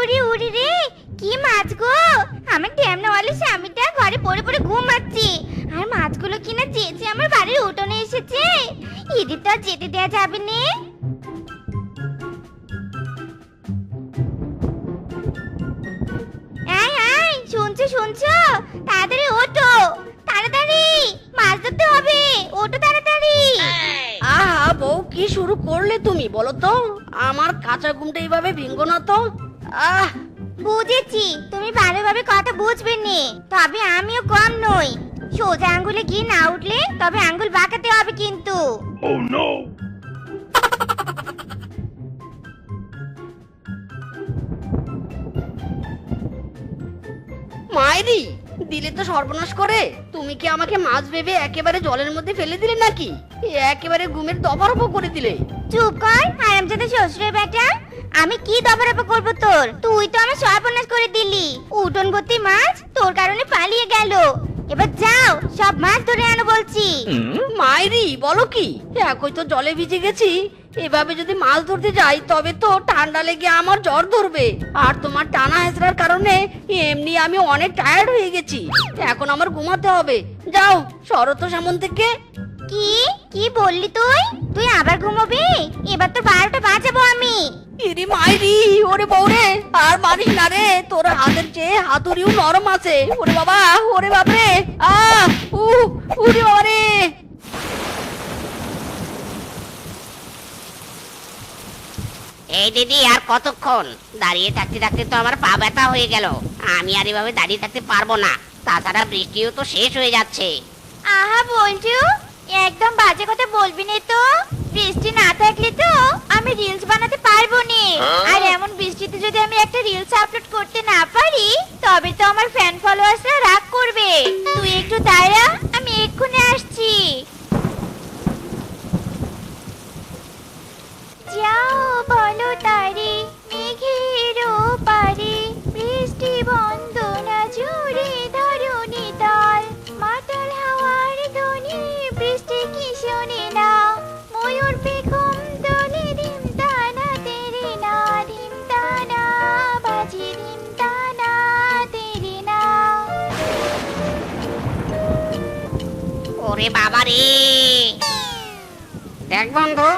উড়ি উড়ি রে, কি মাছ গো! আমার ড্যামনাওয়ালা স্বামীটা ঘরে পড়ে পড়ে ঘুমাচ্ছে, আর মাছগুলো কিনা চেয়েছে আমার বাড়ির উঠোনে এসেছে। এদের তো আর যেতে দেওয়া যাবে না। এই এই, শুনছো শুনছো? তাড়াতাড়ি ওঠো, তাড়াতাড়ি, মাছ ধরতে হবে, ওঠো তাড়াতাড়ি। আহা বউ, কি শুরু করলে তুমি বলো তো? আমার কাঁচা ঘুমটা এইভাবে ভেঙ্গো না তো। আহ বুঝেছি, তুমি ভালোভাবে কথা বুঝবে নে, তবে আমিও কম নই। সোজা আঙ্গুলে ঘি না উঠলে তবে আঙ্গুল বাঁকাতে হবে কিন্তু। মায়েরি, দিলে তো সর্বনাশ করে। তুমি কি আমাকে মাছ ভেবে একেবারে জলের মধ্যে ফেলে দিলে নাকি? একেবারে ঘুমের দফারফা করে দিলে। চুপ কর হারামজাদা শ্বশুরের বেটা। আমি কি দফারফা করবো তোর? তুই তো আমার সর্বনাশ করে দিলি। উঠোন ভর্তি মাছ তোর কারণে পালিয়ে গেল। এবার যাও, সব মাছ ধরে আনো বলছি। মায়েরি, বলো কি? একই তো জলে ভিজে গেছি, এভাবে যদি মাছ ধরতে যাই তবে তো ঠান্ডা লেগে আমার জ্বর ধরবে। আর তোমার টানা হেঁচড়ার কারণে এমনি আমি অনেক টায়ার্ড হয়ে গেছি। এখন আমার ঘুমাতে হবে। যাও, সরো তো সামন থেকে। কি কি বললি তুই? তুই আবার ঘুমোবি? এবার তো 12টা বাজাবো আমি। ইরি মাইরি, ওরে বউরে, আর মারিস না রে। তোর হাতের চেয়ে হাতুড়িও নরম আছে। ওরে বাবা, ওরে বাপরে, আহ উরে বাবা রে। এই দিদি, আর কতক্ষণ? দাঁড়িয়ে থাকতে থাকতে তো আমার পা ব্যথা হয়ে গেল। আমি আর এভাবে দাঁড়িয়ে থাকতে পারবো না। তাছাড়া বৃষ্টিও তো শেষ হয়ে যাচ্ছে। আহা বলছু, একদম বাজে কথা বলবি না তো। বৃষ্টি না থাকলে তো আমি রিলস বানাতে পারবো না। আর এমন বৃষ্টিতে যদি আমি একটা রিলস আপলোড করতে না পারি তবে তো আমার ফ্যান ফলোয়ার্সরা রাগ করবে। তুই একটু দাঁড়া, আমি এক্ষুনি আসছি। যাও বলো তারে মেঘের পারে, বৃষ্টি বন্ধ না জুড়ে ধরণী তল, মাতাল হাওয়ার ধ্বনি বৃষ্টি কি শোনে না, ময়ূর পেখম দোলে ধিম তানা তেরে না, ধিম তানা বাজে ধিম তানা তেরে না। ওরে বাবা রে! দেখ বন্ধু,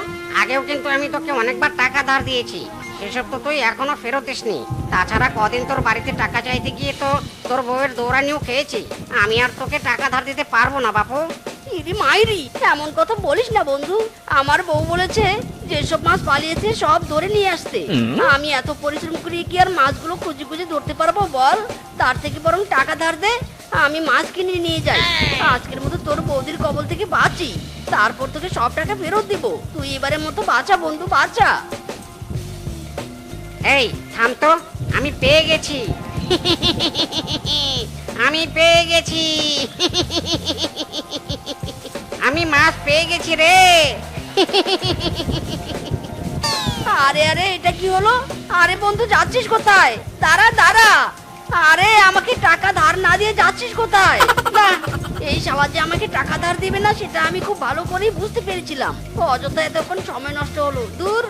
আগেও কিন্তু আমি তোকে অনেকবার টাকা ধার দিয়েছি, সেসব তো তুই এখনো ফেরত দিসনি। তাছাড়া কদিন তোর বাড়িতে টাকা চাইতে গিয়ে তো তোর বউয়ের দৌড়ানিও খেয়েছি। আমি আর তোকে টাকা ধার দিতে পারবো না বাপু। ইরি মাইরি, এমন কথা বলিস না বন্ধু। আমার বউ বলেছে যেসব মাছ পালিয়েছে সব ধরে নিয়ে আসতে। আমি এত পরিশ্রম করে কি আর মাছগুলো খুঁজে খুঁজে ধরতে পারবো বল? তার থেকে বরং টাকা ধার দে, আমি মাছ কিনে নিয়ে যাই। আজকের মতো তোর বৌদির কবল থেকে বাঁচি, তারপর তোকে সব টাকা ফেরত দিব। তুই এবারের মতো বাঁচা বন্ধু, বাঁচা। এই থাম তো, আমি পেয়ে গেছি। আমি পেয়ে গেছি। আমি মাছ পেয়ে গেছি রে। আরে আরে, এটা কি হলো? আরে বন্ধু, যাচ্ছিস কোথায়? দাঁড়া দাঁড়া। আরে আমাকে টাকা ধার না দিয়ে যাচ্ছিস কোথায়? না, এই সাহায্যে আমাকে টাকা ধার দিবে না সেটা আমি খুব ভালো করেই বুঝতে পেরেছিলাম। অযথা এতক্ষণ সময় নষ্ট হলো। দূর,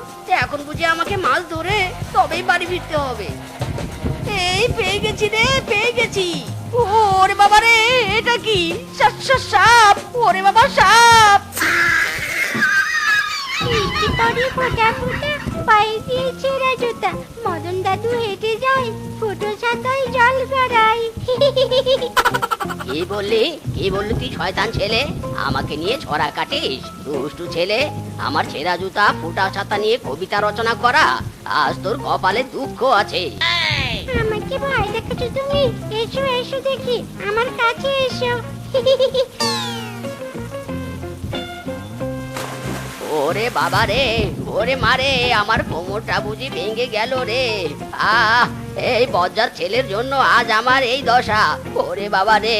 এখন বুঝি আমাকে মাছ ধরে তবেই বাড়ি ফিরতে হবে। এই পেয়ে গেছি রে, পেয়ে গেছি। ওরে বাবা রে, এটা কি? সাপ! ওরে বাবা, সাপ! মিষ্টি তরি ফোটা ফোটা, পায়ে দিয়ে ছেঁড়া জুতা, মদন দাদু হেঁটে যায়, ফুটো ছাতায় জল গড়ায়। কি বললি তুই শয়তান ছেলে? আমাকে নিয়ে ছড়া কাটিস? দুষ্টু ছেলে, আমার ছেঁড়া জুতা ফুটা ছাতা নিয়ে কবিতা রচনা করা? আজ তোর কপালে দুঃখ আছে। আমাকে ভয় দেখাচ্ছ তুমি? এসো এসো দেখি, আমার কাছে এসো। ওরে বাবা রে, ওরে মারে, আমার কোমরটা বুঝি ভেঙে গেল রে। আহ, এই বজ্জার ছেলের জন্য আজ আমার এই দশা। ওরে বাবা রে!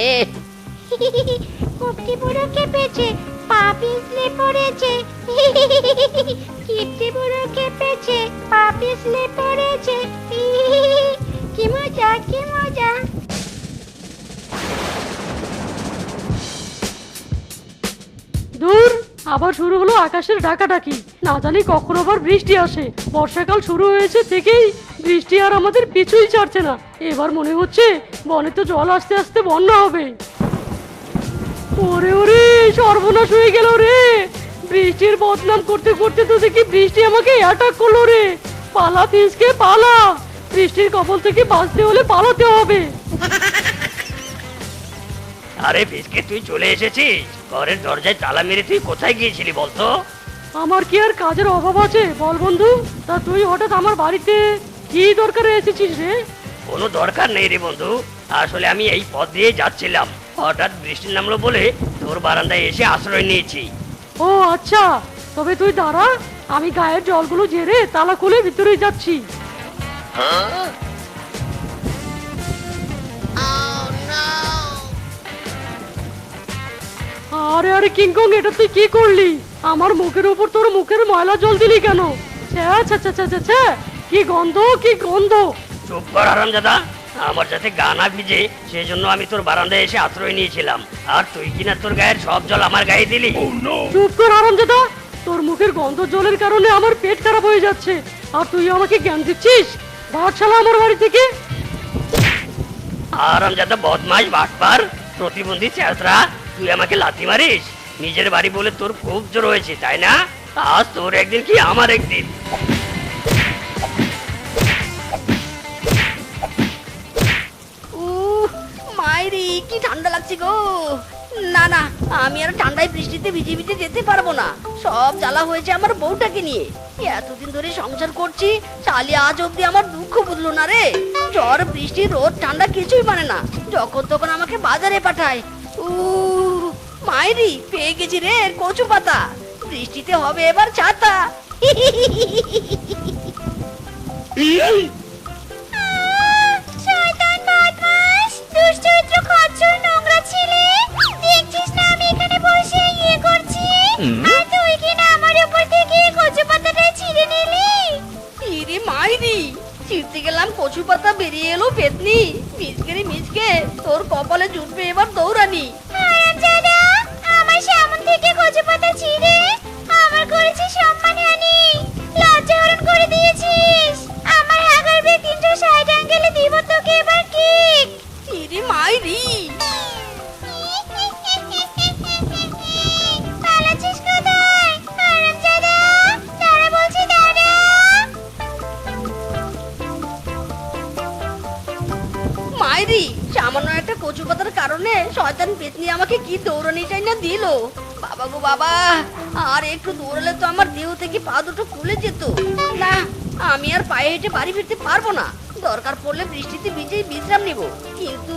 কুপটি বুড়ো কেঁপেছে, পা পিছলে পড়েছে। কিপটি বুড়ো কেঁপেছে, পা পিছলে পড়েছে। কি মজা, কি মজা! দূর, আবার শুরু হলো আকাশের ডাকাডাকি। না জানি কখন আবার বৃষ্টি আসে। বর্ষাকাল শুরু হয়েছে থেকেই বৃষ্টি আর আমাদের পিছুই ছাড়ছে না। এবার মনে হচ্ছে বনে তো জল আস্তে আস্তে বন্যা হবে। ওরে ওরে, সর্বনাশ হয়ে গেল রে। বৃষ্টির বদনাম করতে করতে তো দেখি বৃষ্টি আমাকে অ্যাটাক করলো রে। পালা ফিসকে পালা, বৃষ্টির কবল থেকে বাঁচতে হলে পালাতে হবে। আরে ফিসকে, তুই চলে এসেছিস? ঘরের দরজায় তালা মেরে তুই কোথায় গিয়েছিলি বলতো? আমার কি আর কাজের অভাব আছে বল বন্ধু? তা তুই হঠাৎ আমার বাড়িতে কি দরকারে এসেছিস রে? কোনো দরকার নেই রে বন্ধু, আসলে আমি এই পথ দিয়ে যাচ্ছিলাম, হঠাৎ বৃষ্টি নামলো বলে তোর বারান্দায় এসে আশ্রয় নিয়েছি। ও আচ্ছা, তবে তুই দাঁড়া, আমি গায়ের জলগুলো ঝেড়ে তালা খুলে ভিতরে যাচ্ছি। আরে আরে কিংকং, এটা তুই কি করলি? আমার মুখের উপর তোর মুখের ময়লা জল দিলি কেন? ছ্যা ছ্যা ছ্যা ছ্যা ছ্যা, কি গন্ধ, কি গন্ধ! চুপ কর হারামজাদা, আমার যাতে গা না ভিজে সেই জন্য আমি তোর বারান্দায় এসে আশ্রয় নিয়েছিলাম, আর তুই কিনা তোর গায়ের সব জল আমার গায়ে দিলি। চুপ কর হারামজাদা, তোর মুখের গন্ধ জলের কারণে আমার পেট খারাপ হয়ে যাচ্ছে, আর তুই আমাকে জ্ঞান দিচ্ছিস? ভাগ শালা আমার বাড়ি থেকে। হারামজাদা, বদমাশ, বাটপার, প্রতিবন্ধী চেঁচড়া, তুই আমাকে লাথি মারিস? নিজের বাড়ি বলে তোর খুব জোর হয়েছে তাই না? আজ তোর একদিন কি আমার একদিন। মাইরি, কি ঠান্ডা লাগছে গো। না না, আমি আর ঠান্ডায় বৃষ্টিতে ভিজে ভিজে যেতে পারবো না। সব জ্বালা হয়েছে আমার বউটাকে নিয়ে। এতদিন ধরে সংসার করছি, চালি আজ অব্দি আমার দুঃখ বুঝলো না রে। ঝড় বৃষ্টি রোদ ঠান্ডা কিছুই মানে না, যখন তখন আমাকে বাজারে পাঠায়। মাইরি, পেয়ে গেছি রে কচু পাতা। বৃষ্টিতে হবে এবার ছাতা। শয়তান বদমাশ, দুশ্চরিত্র খচ্চর নোংরা ছেলে, দেখছিস না আমি এখানে বসে ইয়ে করছি, আর তুই কি না আমার উপর থেকে কচু পাতাটা ছিঁড়ে নিলি? ইরে মাইরি, ছিঁড়তে গেলাম কচু পাতা, বেরিয়ে এলো পেতনি। মিচকে রে মিচকে, তোর কপালে জুটবে এবার দৌড়ানি। হারামজাদা, আমার সামনে থেকে কচু পাতা ছিঁড়ে আমার করেছিস সম্মানহানি, লজ্জাহরণ করে দিয়েছিস। আমার হাগার বে 360 অ্যাঙ্গেলে দিব তোকে এবার কিক। ইরে মাইরি, পালাচ্ছিস কোথায়? হারামজাদা, দাঁড়া বলছি, দাঁড়া। মাইরি, সামান্য একটা কচু পাতার কারণে শয়তান পেতনি আমাকে কি দৌড়ানিটাই না দিল। বাবা গো বাবা, আর একটু দৌড়ালে তো আমার দেহ থেকে পা দুটো খুলে যেত। না, আমি আর পায়ে হেঁটে বাড়ি ফিরতে পারবো না। দরকার পড়লে বৃষ্টিতে ভিজেই বিশ্রাম নেব, কিন্তু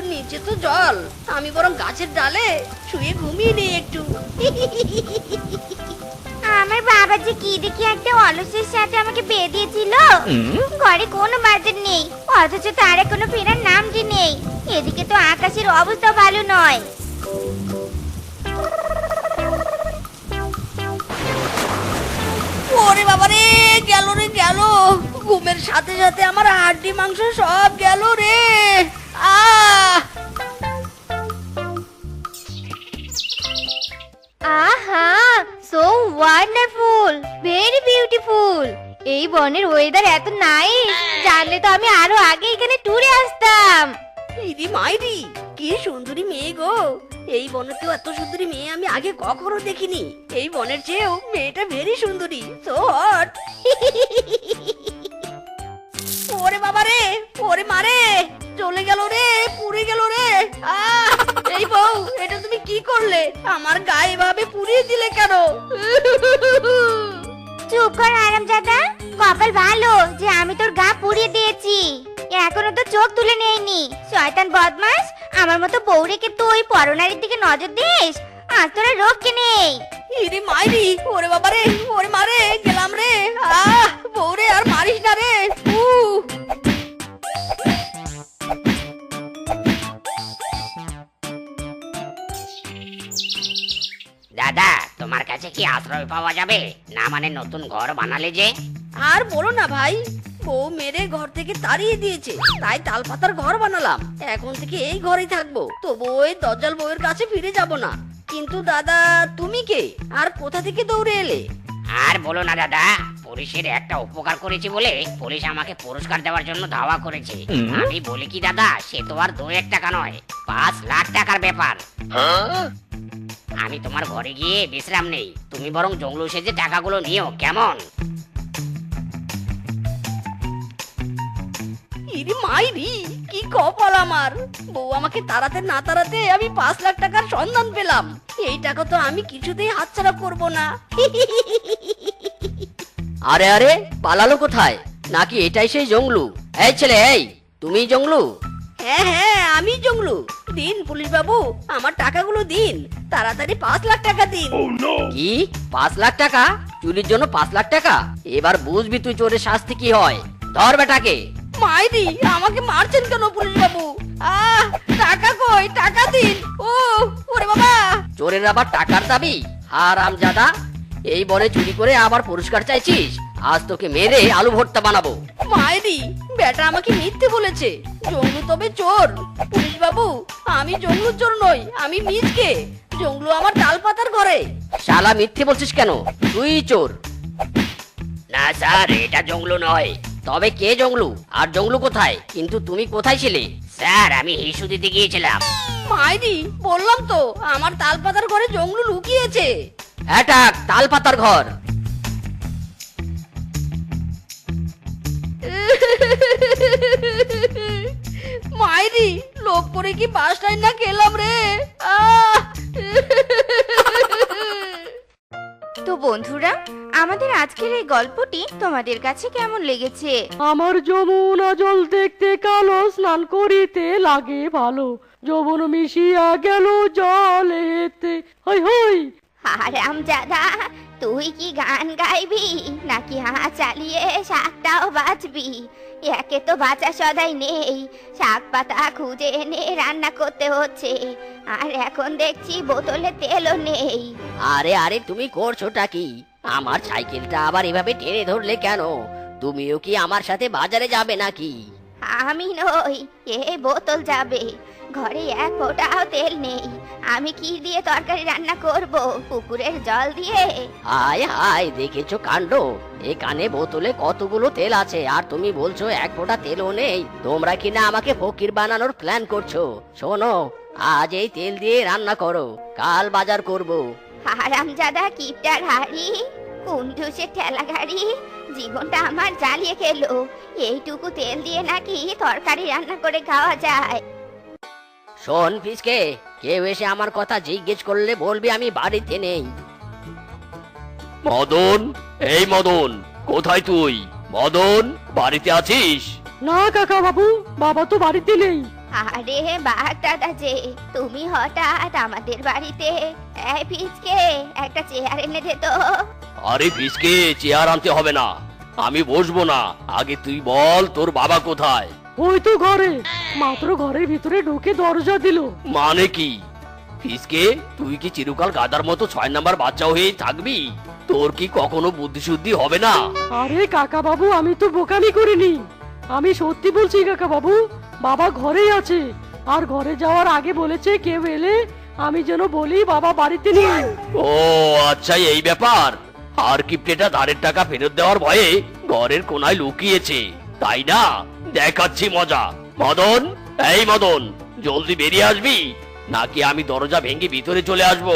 নিচে তো জল। আমি বরং গাছের ডালে শুয়ে ঘুমিয়ে নেই একটু। আমার বাবা যে কি দেখি একটা অলসের সাথে আমাকে বিয়ে দিয়েছিল। ঘরে কোনো বাজার নেই, অথচ তার কোনো ফেরার নাম যে নেই। এদিকে তো আকাশের অবস্থা ভালো নয়। ওরে বাবা রে, গেল রে গেল। ঘুমের সাথে সাথে আমার হাড্ডি মাংস সব গেল রে। আহা, সো ওয়ান্ডারফুল, ভেরি বিউটিফুল। এই বনের ওয়েদার এত নাইস, জানলে তো আমি আরো আগে এখানে ট্যুরে আসতাম। ইদি মাইরি, কি সুন্দরী মেয়ে গো। এই বনে তো এত সুন্দরী মেয়ে আমি আগে কখনো দেখিনি। এই বনের চেয়েও মেয়েটা ভেরি সুন্দরী, সো হট। ওরে বাবা রে, ওরে মারে, চলে গেল রে, পুড়ে গেল রে। এই বউ, এটা তুমি কি করলে? আমার গায়ে এভাবে পুড়িয়ে দিলে কেন? চুপ কর হারামজাদা, কপাল ভালো যে আমি তোর গা পুড়িয়ে দিয়েছি। এখনো তো চোখ তুলে নেয়নি। শয়তান বদমাস, আমার মতো বউ রেখে তুই পরনারীর দিকে নজর দিস, আজ তোরা রক্ষে নেই। ইরে মাইরি, ওরে বাবা রে, ওরে মারে, গেলাম রে। বউ রে, আর মারিস না রে। দাদা, তোমার কাছে কি আশ্রয় পাওয়া যাবে? না মানে নতুন ঘর বানালে যে। আর বলো না ভাই, বউ মেরে ঘর থেকে তাড়িয়ে দিয়েছে, তাই তালপাতার ঘর বানালাম। এখন থেকে এই ঘরেই থাকবো, তবু ওই দজ্জাল বউয়ের কাছে ফিরে যাব না। কিন্তু দাদা, তুমি কে আর কোথা থেকে দৌড়ে এলে? আর বলো না দাদা, পুলিশের একটা উপকার করেছি বলে পুলিশ আমাকে পুরস্কার দেওয়ার জন্য ধাওয়া করেছে। আমি বলি কি দাদা, সে তো আর 2-1 টাকা নয়, 5 লাখ টাকার ব্যাপার। আমি তোমার ঘরে গিয়ে বিশ্রাম নেই, তুমি বরং জঙ্গল সেজে টাকাগুলো নিও, কেমন? ইরি মাইরি, কি কপাল আমার! বউ আমাকে তাড়াতে না তাড়াতে আমি 5 লাখ টাকার সন্ধান পেলাম। এই টাকা তো আমি কিছুতেই হাতছাড়া করব না। আরে আরে, পালালো কোথায়? নাকি এটাই সেই জঙ্গলু? এই ছেলে, এই তুমি জঙ্গলু? হ্যাঁ হ্যাঁ, আমি জঙ্গলু। দিন পুলিশ বাবু, আমার টাকাগুলো দিন, তাড়াতাড়ি 5 লাখ টাকা দিন। কি 5 লাখ টাকা? চুরির জন্য 5 লাখ টাকা? এবার বুঝবি তুই চোরের শাস্তি কি হয়। ধর বেটাকে। মাইরি, আমাকে মারছেন কেন পুলিশ বাবু? টাকা কই, টাকা দিন। ওরে বাবা! চোরের আবার টাকার দাবি? হারামজাদা, এই বনে চুরি করে আবার পুরস্কার চাইছিস? আজ তোকে মেরে আলু ভর্তা বানাবো। মাইরি, বেটা আমাকে মিথ্যে বলেছে। জঙ্গলু তবে চোর? পুলিশ বাবু, আমি জঙ্গলুর চোর নই, আমি মিজকে। জঙ্গলু আমার ডাল পাতার ঘরে। শালা মিথ্যে বলছিস কেন? তুই চোর। না স্যার, এটা জঙ্গলু নয়। তবে কে জঙ্গলু? আর জঙ্গলু কোথায়? কিন্তু তুমি কোথায় ছিলে? স্যার, আমি হিসু দিতে গিয়েছিলাম। মাইরি, বললাম তো আমার তাল পাতার ঘরে জঙ্গলু লুকিয়েছে। অ্যাটাক, তাল পাতার ঘর। মাইরি, লোভ করে কি বাসটাই না খেলাম রে। আহ! তো বন্ধুরা, আমাদের আজকের এই গল্পটি তোমাদের কাছে কেমন লেগেছে? আমার যমুনা জল দেখতে কালো, স্নান করিতে লাগে ভালো, যৌবন মিশিয়া গেল জলেতে। হই হই। হারামজাদা, তুই কি গান গাইবি নাকি চালিয়ে শাকটাও বাঁচবি? একে তো বাঁচা সদাই নেই, শাক পাতা খুঁজে এনে রান্না করতে হচ্ছে, আর এখন দেখছি বোতলে তেলও নেই। আরে আরে, তুমি করছোটা কি? আমার সাইকেলটা আবার এভাবে টেনে ধরলে কেন? তুমিও কি আমার সাথে বাজারে যাবে নাকি? আমি নই, এ বোতল যাবে। ঘরে এক ফোঁটাও তেল নেই, আমি কি দিয়ে তরকারি রান্না করব? পুকুরের জল দিয়ে? হায় হায়, দেখেছো কাণ্ড! এখানে বোতলে কতগুলো তেল আছে, আর তুমি বলছো এক ফোঁটা তেলও নেই। তোমরা কিনা আমাকে ফকির বানানোর প্ল্যান করছো। শোনো, আজ এই তেল দিয়ে রান্না করো, কাল বাজার করব। হারামজাদা কিপটার হাড়ি, কুন্ডুসের ঠেলা গাড়ি, জীবনটা আমার জ্বালিয়ে খেলো। এইটুকু তেল দিয়ে নাকি তরকারি রান্না করে খাওয়া যায়? শোন ফিসকে, কেউ এসে আমার কথা জিজ্ঞেস করলে বলবি আমি বাড়িতে নেই। মদন, এই মদন, কোথায় তুই? মদন, বাড়িতে আছিস? না কাকা বাবু, বাবা তো বাড়িতে নেই। আরে বাঘ দাদা যে, তুমি হঠাৎ আমাদের বাড়িতে? এই পিচকে, একটা চেয়ার এনে দে তো। আরে ফিসকে, চেয়ার আনতে হবে না, আমি বসবো না। আগে তুই বল, তোর বাবা কোথায়? ওই তো ঘরে, মাত্র ঘরের ভিতরে ঢুকে দরজা দিল। মানে কি? ফিসকে, তুই কি চিরকাল গাদার মতো 6 নাম্বার বাচ্চা হয়েই থাকবি? তোর কি কখনো বুদ্ধি শুদ্ধি হবে না? আরে কাকা বাবু, আমি তো বোকামি করিনি, আমি সত্যি বলছি কাকা বাবু। বাবা ঘরেই আছে, আর ঘরে যাওয়ার আগে বলেছে কেউ এলে আমি যেন বলি বাবা বাড়িতে নেই। ও আচ্ছা, এই ব্যাপার। আর কিপ্টেটা ধারের টাকা ফেরত দেওয়ার ভয়ে ঘরের কোনায় লুকিয়েছে, তাই না? দেখাচ্ছি মজা। মদন, এই মদন, জলদি বেরিয়ে আসবি, নাকি আমি দরজা ভেঙে ভিতরে চলে আসবো?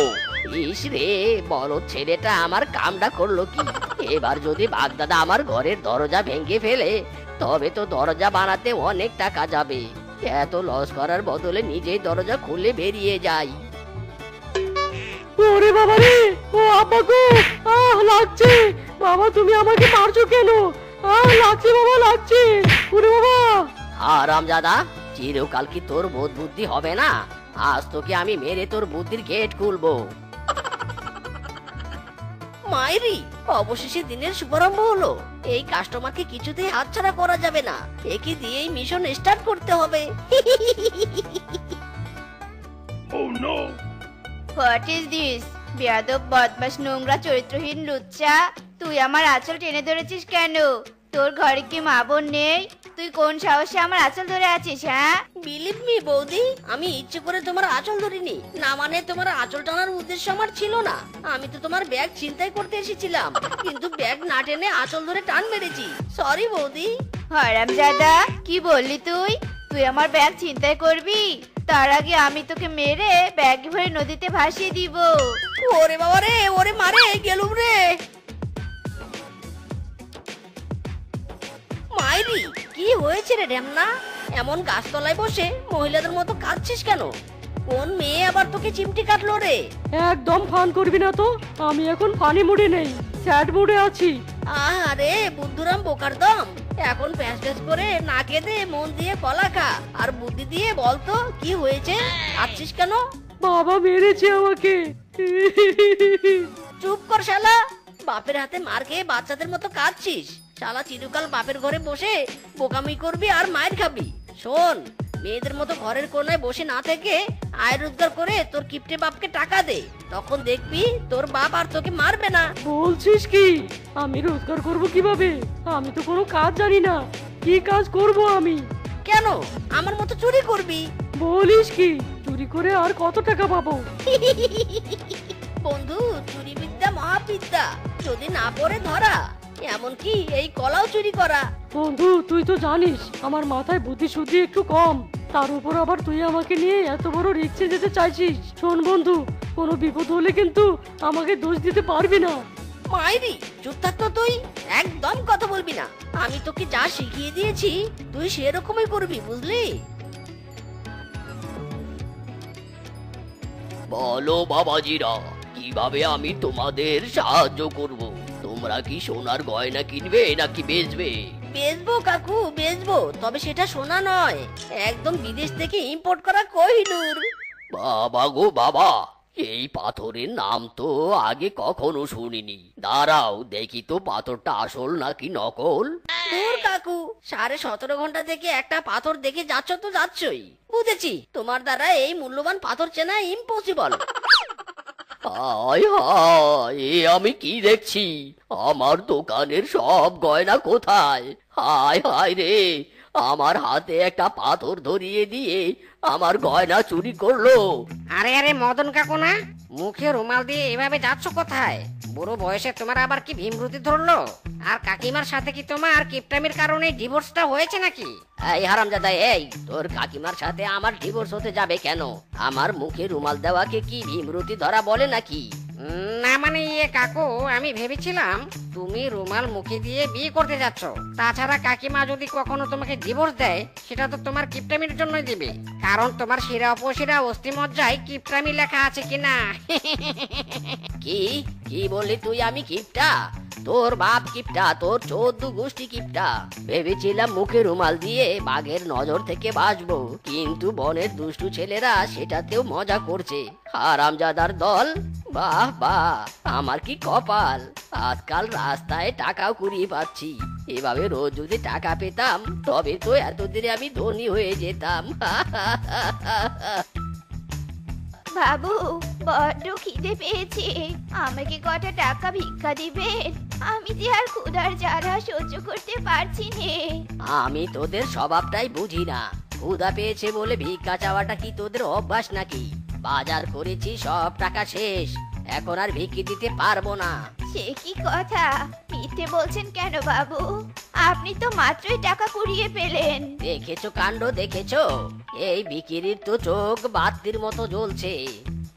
ইস রে, বড় ছেলেটা আমার কামটা করলো কি! এবার যদি বাগদাদা আমার ঘরের দরজা ভেঙে ফেলে, তবে তো দরজা বানাতে অনেক টাকা যাবে। এত লস করার বদলে নিজেই দরজা খুলে বেরিয়ে যাই। ওরে বাবা রে, ও আব্বা গো, লাগছে। বাবা তুমি আমাকে মারছো কেন? লাগছে বাবা, লাগছে। ওরে বাবা! আরামজাদা, চিরকাল কি তোর বোধ বুদ্ধি হবে না? আজ তোকে আমি মেরে তোর বুদ্ধির গেট খুলবো। মাইরি, অবশেষে দিনের শুভারম্ভ হলো। এই কাস্টমারকে কিছুতেই হাতছাড়া করা যাবে না, একে দিয়েই মিশন স্টার্ট করতে হবে। What is this? বেয়াদব, বদমাশ, নোংরা, চরিত্রহীন লুচ্চা, তুই আমার আঁচল টেনে ধরেছিস কেন? তোর ঘরে কি মা বোন নেই? তুই কোন সাহসে আমার আঁচল ধরে আছিস? হ্যাঁ, বিলিভ মি বৌদি, আমি ইচ্ছে করে তোমার আঁচল ধরিনি। না মানে তোমার আঁচল টানার উদ্দেশ্য আমার ছিল না। আমি তো তোমার ব্যাগ ছিনতাই করতে এসেছিলাম, কিন্তু ব্যাগ না টেনে আঁচল ধরে টান মেরেছি। সরি বৌদি। হারামজাদা, কি বললি তুই? তুই আমার ব্যাগ ছিনতাই করবি? তার আগে আমি তোকে মেরে ব্যাগ ভরে নদীতে ভাসিয়ে দিব। ওরে বাবা রে, ওরে মারে গেলুম রে। মাইরি, কি হয়েছে রে ঢ্যামনা? এমন গাছতলায় বসে মহিলাদের মতো কাঁদছিস কেন? কোন মেয়ে আবার তোকে চিমটি কাটলো রে? একদম ফান করবি না তো। আমি এখন ফানি মুডে নেই, স্যাড মুডে আছি। আরে বুদ্ধুরাম বোকার দম, এখন প্যাঁচ প্যাঁচ করে না কেঁদে মন দিয়ে কলা খা, আর বুদ্ধি দিয়ে বলতো কি হয়েছে, কাঁদছিস কেন? বাবা মেরেছে আমাকে। চুপ কর শালা, বাপের হাতে মার খেয়ে বাচ্চাদের মতো কাঁদছিস। শালা চিরকাল বাপের ঘরে বসে বোকামি করবি আর মায়ের খাবি। শোন, মেয়েদের মতো ঘরের কোনায় বসে না থেকে আয় রোজগার করে তোর কিপটে বাপকে টাকা দে, তখন দেখবি তোর বাপ আর তোকে মারবে না। বলছিস কি? আমি রোজগার করব কিভাবে? আমি তো কোনো কাজ জানি না। কি কাজ করব আমি? কেন আমার মতো চুরি করবি? বলিস কি? চুরি করে আর কত টাকা পাবো? বন্ধু, চুরি বিদ্যা মহাবিদ্যা, যদি না পড়ে ধরা, এমনকি এই কলাও চুরি করা। বন্ধু, তুই তো জানিস আমার মাথায় বুদ্ধি শুদ্ধি একটু কম। তার উপর আবার তুই আমাকে নিয়ে এত বড় রিস্কে যেতে চাইছিস। শোন বন্ধু, কোনো বিপদ হলে কিন্তু আমাকে দোষ দিতে পারবি না। মাইরি, চুপ থাক তো তুই, একদম কথা বলবি না। আমি তোকে যা শিখিয়ে দিয়েছি তুই সেরকমই করবি, বুঝলি? বলো বাবাজিরা, কিভাবে আমি তোমাদের সাহায্য করব? তোমরা কি সোনার গয়না কিনবে নাকি বেচবে? বেচবো কাকু, বেচবো, তবে সেটা সোনা নয়, একদম বিদেশ থেকে ইম্পোর্ট করা কোহিনূর। বাবা গো বাবা, এই পাথরের নাম তো আগে কখনো শুনিনি। দাঁড়াও দেখি তো পাথরটা আসল নাকি নকল। দূর কাকু, 17.5 ঘন্টা থেকে একটা পাথর দেখে যাচ্ছ তো যাচ্ছই। বুঝেছি, তোমার দ্বারা এই মূল্যবান পাথর চেনা ইম্পসিবল। হায় হায়, এ আমি কি দেখছি? আমার দোকানের সব গয়না কোথায়? হায় হায় রে, আমার হাতে একটা পাথর ধরিয়ে দিয়ে আমার গয়না চুরি করলো। আরে আরে মদন কাকু না, মুখে রুমাল দিয়ে এভাবে যাচ্ছ কোথায়? বুড়ো বয়সে তোমার আবার কি ভীমরুতি ধরলো? আর কাকিমার সাথে কি তোমার কিপটামির কারণে ডিভোর্সটা হয়েছে নাকি? এই হারামজাদা, এই তোর কাকিমার সাথে আমার ডিভোর্স হতে যাবে কেন? আমার মুখে রুমাল দেওয়াকে কি ভীমরতি ধরা বলে নাকি? না মানে কাকু, আমি ভেবেছিলাম তুমি রুমাল মুখে দিয়ে বিয়ে করতে যাচ্ছ। তাছাড়া কাকিমা যদি কখনো তোমাকে ডিভোর্স দেয়, সেটা তো তোমার কিপটামির জন্যই দিবে, কারণ তোমার শিরা উপশিরা অস্থিমজ্জায় কিপটামি লেখা আছে কিনা। কি কি বললি তুই? আমি কিপটা? তোর বাপ কিপটা, তোর 14 গোষ্ঠী কিপটা। ভেবেছিলাম মুখে রুমাল দিয়ে বাঘের নজর থেকে বাঁচবো, কিন্তু বনের দুষ্টু ছেলেরা সেটাতেও মজা করছে। হারামজাদার দল। বাহ বাহ, আমার কি কপাল! আজকাল রাস্তায় টাকাও কুড়িয়ে পাচ্ছি। এভাবে রোজ যদি টাকা পেতাম তবে তো এতদিনে আমি ধনী হয়ে যেতাম। বাবু, বড্ড খিদে পেয়েছে, আমাকে কটা টাকা ভিক্ষা দিবেন? আমি যে আর ক্ষুধার জ্বালা সহ্য করতে পারছি নে। আমি তোদের স্বভাবটাই বুঝি না। ক্ষুধা পেয়েছে বলে ভিক্ষা চাওয়াটা কি তোদের অভ্যাস নাকি? বাজার করেছি, সব টাকা শেষ, এখন আর ভিক্ষি দিতে পারবো না। সে কি কথা? মিথ্যে বলছেন কেন বাবু? আপনি তো মাত্রই টাকা কুড়িয়ে পেলেন। দেখেছো কাণ্ড, দেখেছো? এই বিকিরির তো চোখ বাতির মতো জ্বলছে।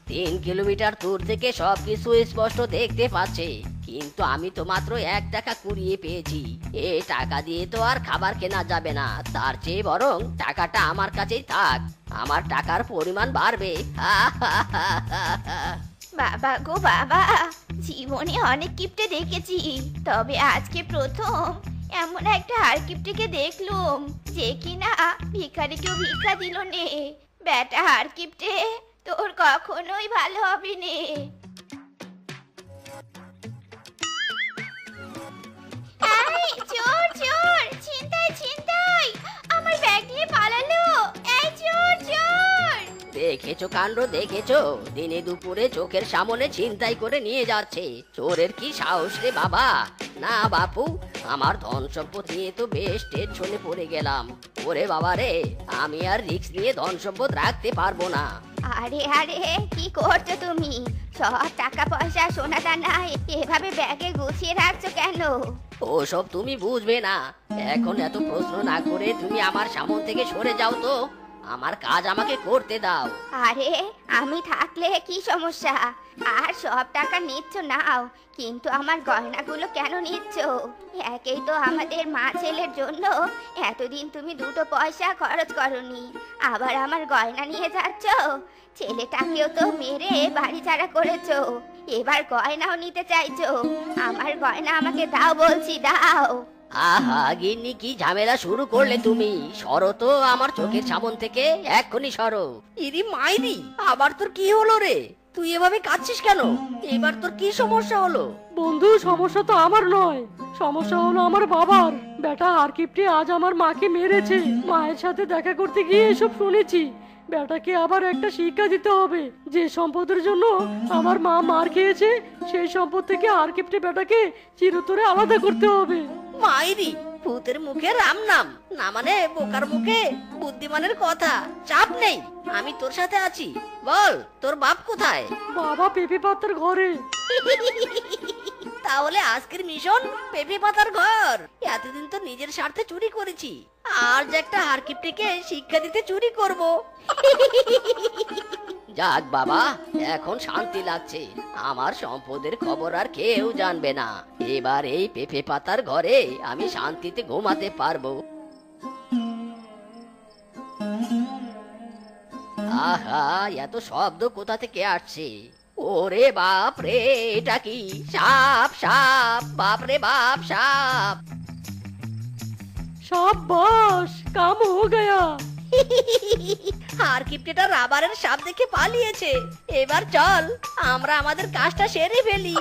3 কিলোমিটার দূর থেকে সবকিছু স্পষ্ট দেখতে পাচ্ছে, কিন্তু আমি তো মাত্র 1 টাকা কুড়িয়ে পেয়েছি। এই টাকা দিয়ে তো আর খাবার কেনা যাবে না, তার চেয়ে বরং টাকাটা আমার কাছেই থাক, আমার টাকার পরিমাণ বাড়বে। বাবা গো বাবা, জীবনে অনেক কিপটে দেখেছি, তবে আজকে প্রথম এমন একটা আর কিপটেকে দেখলুম যে কিনা ভিখারিকেও ভিক্ষা দিল নে। বেটা আর কিপটে, তোর কখনোই ভালো হবে নে। এই চোর চোর, ছিনতাই ছিনতাই, আমার ব্যাগ নিয়ে পালালো। এই চোর চোর! দেখেছো কাণ্ড, দেখেছো? দিনে দুপুরে চোখের সামনে ছিনতাই করে নিয়ে যাচ্ছে। চোরের কি সাহস রে বাবা! না বাপু, আমার ধন সম্পদ নিয়ে তো বেশ টেনশনে পড়ে গেলাম। ওরে বাবা রে, আমি আর রিস্ক নিয়ে ধন সম্পদ রাখতে পারবো না। আরে আরে কি করছো তুমি? সব টাকা পয়সা সোনা দানা এভাবে ব্যাগে গুছিয়ে রাখছো কেন? ওসব তুমি বুঝবে না। এখন এত প্রশ্ন না করে তুমি আমার সামনে থেকে সরে যাও তো, আমার কাজ আমাকে করতে দাও। আরে আমি থাকলে কি সমস্যা? আর সব টাকা নিচ্ছ নাও, কিন্তু আমার গয়নাগুলো কেন নিচ্ছ? একেই তো আমাদের মা ছেলের জন্য এতদিন তুমি দুটো পয়সা খরচ করনি, আবার আমার গয়না নিয়ে যাচ্ছ। ছেলেটাকেও তো মেরে বাড়ি ছাড়া করেছো, এবার গয়নাও নিতে চাইছো। আমার গয়না আমাকে দাও বলছি, দাও। আহা গিন্নি, কি ঝামেলা শুরু করলে তুমি? সরো তো আমার চোখের সামন থেকে, এক্ষুনি সরো। ইরি মাইরি, আবার তোর কি হলো রে? তুই এভাবে কাঁদছিস কেন? এবার তোর কি সমস্যা হলো? বন্ধু, সমস্যা তো আমার নয়, সমস্যা হলো আমার বাবার। বেটা হারকিপটে আজ আমার মাকে মেরেছে। মায়ের সাথে দেখা করতে গিয়ে এসব শুনেছি। বেটাকে আবার একটা শিক্ষা দিতে হবে। যে সম্পদের জন্য আমার মা মার খেয়েছে, সেই সম্পদ থেকে হারকিপটে বেটাকে চিরতরে আলাদা করতে হবে। মাইরি, ভূতের মুখে রাম নাম না, মানে বোকার মুখে বুদ্ধিমানের কথা। চাপ নেই, আমি তোর সাথে আছি। বল, তোর বাপ কোথায়? বাবা পেঁপে পাতার ঘরে। তাহলে আজকের মিশন পেঁপে পাতার ঘর। এতদিন তো নিজের স্বার্থে চুরি করেছি, আর যে একটা হারকিপটিকে শিক্ষা দিতে চুরি করব। যাক বাবা, এখন শান্তি লাগছে। আমার সম্পদের খবর আর কেউ জানবে না। এবার এই পেঁপে পাতার ঘরে আমি শান্তিতে ঘুমাতে পারবো। আহা, এত শব্দ কোথা থেকে আসছে? ওরে বাপ রে, এটা কি? সাপ সাপ, বাপ রে বাপ, সাপ। शाबाश, काम हो गया। হারকিপটিটা রাবারের সাপ দেখে পালিয়েছে। এবার চল আমরা আমাদের কাজটা সেরে ফেলি।